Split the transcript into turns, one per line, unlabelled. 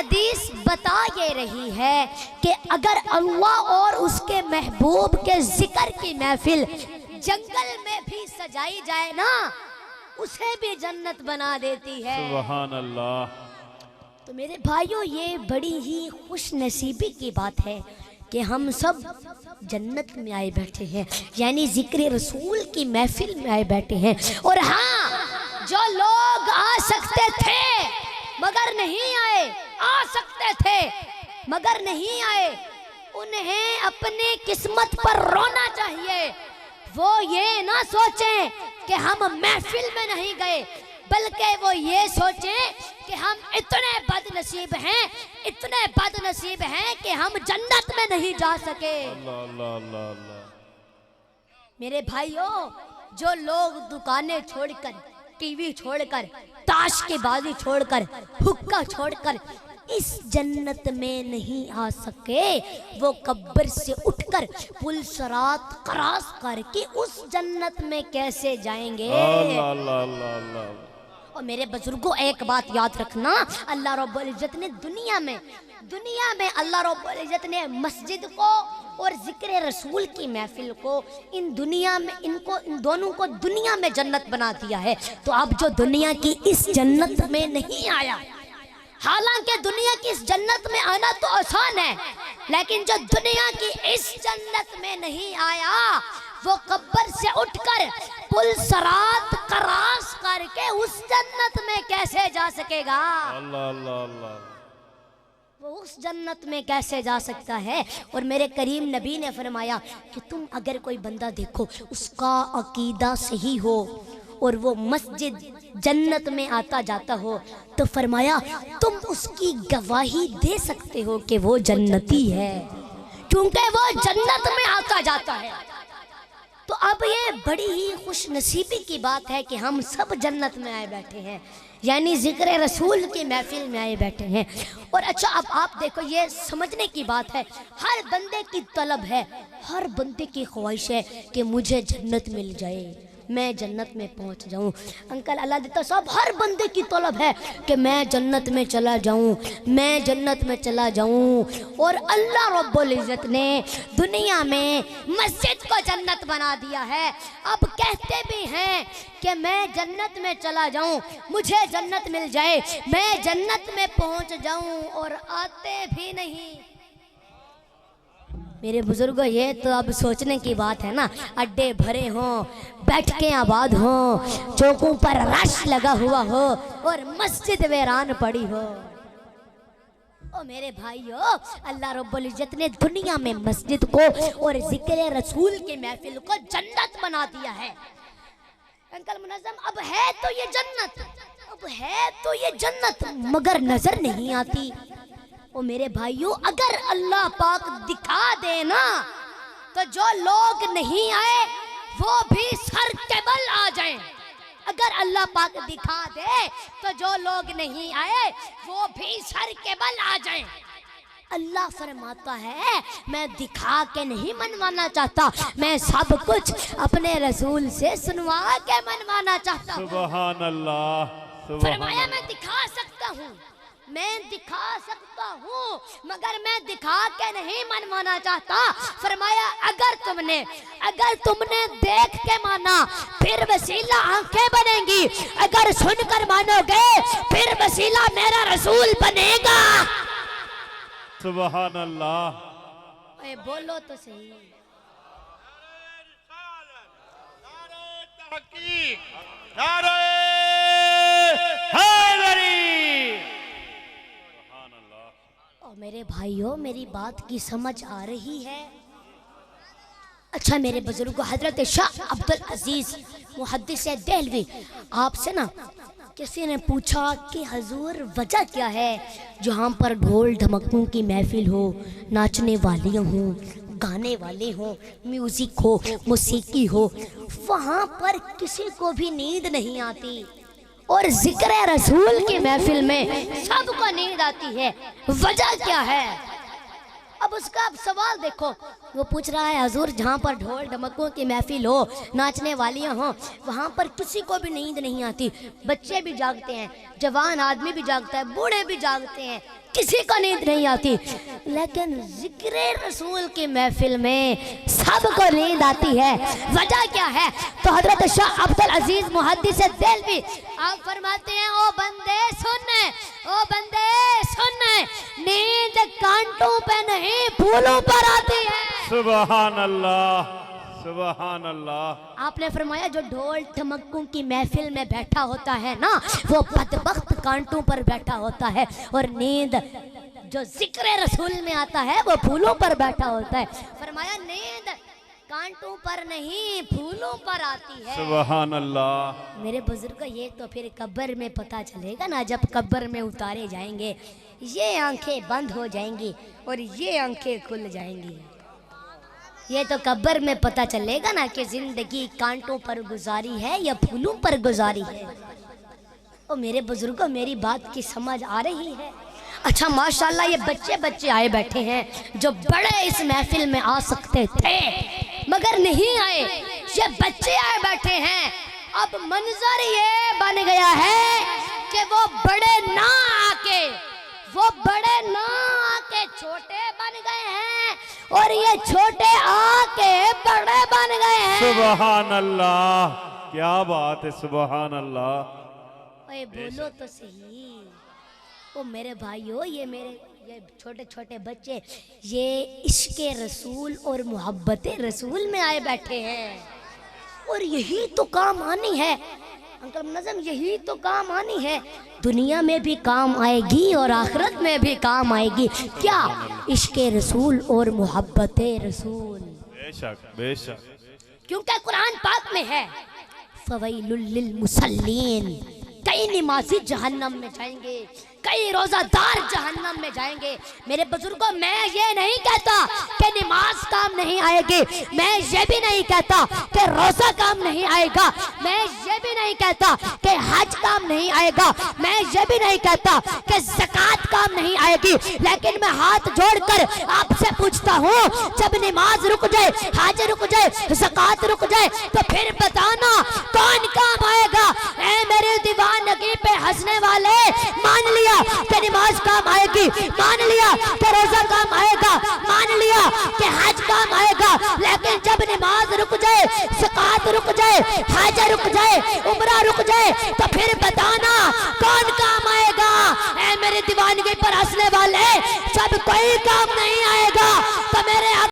हदीस बता ये रही है कि अगर अल्लाह और उसके महबूब के जिक्र की महफिल जंगल में भी सजाई जाए ना, उसे भी जन्नत बना देती है।
सुभान अल्लाह।
तो मेरे भाइयों, ये बड़ी ही खुश नसीबी की बात है कि हम सब जन्नत में आए बैठे हैं, यानी जिक्र रसूल की महफिल में आए बैठे हैं। और हाँ, जो लोग आ सकते थे मगर नहीं आए, आ सकते थे मगर नहीं आए, उन्हें अपनी किस्मत पर रोना चाहिए। वो ये ना सोचें कि हम महफिल में नहीं गए, बल्कि वो ये सोचें कि हम इतने बदनसीब हैं, इतने बदनसीब हैं कि हम जन्नत में नहीं जा सके।
अल्लाह अल्लाह अल्लाह अल्लाह।
मेरे भाइयों, जो लोग दुकानें छोड़कर, टीवी छोड़कर, ताश की बाजी छोड़कर, हुक्का छोड़कर इस जन्नत में नहीं आ सके, वो कब्र से उठकर पुल सरात क्रॉस करके उस जन्नत में कैसे जाएंगे?
अल्लाह अल्लाह अल्लाह अल्लाह।
और मेरे बुजुर्गों, एक बात याद रखना, अल्लाह रब्बुल इज्जत ने दुनिया में अल्लाह रब्बुल इज्जत ने मस्जिद को और जिक्र रसूल की महफिल को, इन दोनों को दुनिया में जन्नत बना दिया है। तो अब जो दुनिया की इस जन्नत में नहीं आया, हालांकि दुनिया की इस जन्नत में आना तो आसान है, लेकिन जो दुनिया की इस जन्नत में नहीं आया, वो कब्र से उठकर पुल सरात क्रॉस करके उस जन्नत में कैसे जा सकेगा?
अल्लाह अल्लाह अल्लाह।
वो उस जन्नत में कैसे जा सकता है? और मेरे करीम नबी ने फरमाया कि तुम अगर कोई बंदा देखो उसका अकीदा सही हो और वो मस्जिद जन्नत में आता जाता हो, तो फरमाया तुम उसकी गवाही दे सकते हो कि वो जन्नती है, क्योंकि वो जन्नत में आता जाता है। तो अब ये बड़ी ही खुश नसीबी की बात है कि हम सब जन्नत में आए बैठे हैं, यानी जिक्र रसूल की महफिल में आए बैठे हैं। और अच्छा, अब आप देखो, ये समझने की बात है, हर बंदे की तलब है, हर बंदे की ख्वाहिश है कि मुझे जन्नत मिल जाए, मैं जन्नत में पहुंच जाऊं। अंकल अल्लाह देता साहब, हर बंदे की तलब है कि मैं जन्नत में चला जाऊं, मैं जन्नत में चला जाऊं। और अल्लाह रब्बुल इज्जत ने दुनिया में मस्जिद को जन्नत बना दिया है। अब कहते भी हैं कि मैं जन्नत में चला जाऊं, मुझे जन्नत मिल जाए, मैं जन्नत में पहुंच जाऊं, और आते भी नहीं। मेरे बुजुर्गों, ये तो अब सोचने की बात है ना, अड्डे भरे हों, बैठकें आबाद हों, चौकों पर रश लगा हुआ हो और मस्जिद वीरान पड़ी हो। ओ मेरे भाइयों, अल्लाह रब्बुल इज्जत ने दुनिया में मस्जिद को और जिक्र रसूल की महफिल को जन्नत बना दिया है। अंकल मुनज़्ज़म, अब है तो ये जन्नत, मगर नजर नहीं आती। ओ मेरे भाइयों, अगर अल्लाह पाक दिखा दे ना, तो जो लोग नहीं आए वो भी सर के बल आ जाएं। अगर अल्लाह पाक दिखा दे तो जो लोग नहीं आए वो भी सर के बल आ जाएं। अल्लाह फरमाता है, मैं दिखा के नहीं मनवाना चाहता, मैं सब कुछ अपने रसूल से सुनवा के मनवाना चाहता हूँ।
सुभान अल्लाह।
फरमाया मैं दिखा सकता हूँ, मैं दिखा सकता हूँ, मगर मैं दिखा के नहीं मनवाना चाहता। फरमाया अगर तुमने देख के माना फिर वसीला आंखें बनेंगी, अगर सुनकर मानोगे फिर वसीला मेरा रसूल बनेगा।
सुभान अल्लाह।
बोलो तो सही। मेरे भाइयों, मेरी बात की समझ आ रही है? अच्छा मेरे बुजुर्गों, हजरत शाह अब्दुल अजीज मुहद्दिस देहलवी, आपसे ना किसी ने पूछा कि हजूर वजह क्या है जहाँ पर ढोल ढमकों की महफिल हो, नाचने वालियाँ हों, गाने वाले हों, म्यूजिक हो, मौसीकी हो, वहाँ पर किसी को भी नींद नहीं आती, और जिक्र रसूल की महफिल में सबको नींद आती है? वजह क्या है? अब उसका आप सवाल देखो, वो पूछ रहा है हजूर जहाँ पर ढोल ढमकों की महफिल हो, नाचने वालियाँ हों, वहाँ पर किसी को भी नींद नहीं आती। बच्चे भी जागते हैं, जवान आदमी भी जागता है, बूढ़े भी जागते हैं, किसी को नींद नहीं आती। लेकिन जिक्र रसूल की महफिल में सबको नींद आती है। वजह क्या है? तो हजरत शाह अब्दुल अजीज मुहद्दिस देलवी आप फरमाते हैं, ओ बंदे सुन, ओ बंदे सुन, नींद कांटों पे नहीं फूलों पर आती है।
सुभान अल्लाह, सुभान अल्लाह।
आपने फरमाया जो ढोल ठमक्कों की महफिल में बैठा होता है ना, वो बदबख्त कांटों पर बैठा होता है, और नींद जो जिक्र रसूल में आता है वो फूलों पर बैठा होता है। फरमाया नींद कांटों पर नहीं फूलों पर आती है।
सुभान अल्लाह।
मेरे बुजुर्ग, ये तो फिर कब्र में पता चलेगा ना, जब कब्र में उतारे जाएंगे, ये आंखें बंद हो जाएंगी और ये आंखें खुल जाएंगी। ये तो कब्र में पता चलेगा ना कि जिंदगी कांटों पर गुजारी है या फूलों पर गुजारी है। और मेरे बुजुर्गों, मेरी बात की समझ आ रही है? अच्छा माशाल्लाह, ये बच्चे बच्चे आए बैठे हैं जो बड़े इस महफिल में आ सकते थे मगर नहीं आए। ये बच्चे आए बैठे हैं। अब मंजर ये बन गया है कि वो बड़े ना आके, वो बड़े ना आके छोटे बन गए हैं, और ये छोटे आके बड़े बन गए हैं।
सुभान अल्लाह, क्या बात है, सुभान अल्लाह।
ओए बोलो तो सही। ओ मेरे भाइयों, ये छोटे छोटे बच्चे ये इश्क़े रसूल और मोहब्बत रसूल में आए बैठे हैं, और यही तो काम आनी है अंकल नज़म, यही तो काम आनी है। दुनिया में भी काम आएगी और आखिरत में भी काम आएगी। क्या? इश्क़े रसूल और मोहब्बत रसूल।
बेशक बेशक।
क्योंकि कुरान पाक में है, फवैलुल लिल मुसल्लीन, कई नमाजी जहन्नम में जाएंगे, कई रोजादार जहन्नम में जाएंगे। मेरे बुजुर्गों, मैं ये नहीं कहता कि नमाज काम नहीं आएगी, मैं ये भी नहीं कहता कि रोजा काम नहीं आएगा, मैं ये भी नहीं कहता कि हज काम नहीं आएगा, मैं ये भी नहीं कहता कि ज़कात काम नहीं आएगी। लेकिन मैं हाथ जोड़कर आपसे पूछता हूँ, जब नमाज रुक जाए, हज रुक जाए, ज़कात रुक जाए, तो फिर बताना कौन काम आएगा? ऐ मेरे दीवानगी पे हंसने वाले, मान लिया कि नमाज काम आएगी, मान लिया कि रोजा काम आएगा, मान लिया कि हज काम आएगा, लेकिन जब नमाज रुक जाए, ज़कात रुक जाए, हज रुक जाए, उम्रा रुक जाए, तो फिर बताना कौन काम आएगा? ऐ मेरे दीवानगी पर हंसने वाले, जब कोई काम नहीं आएगा तो मेरे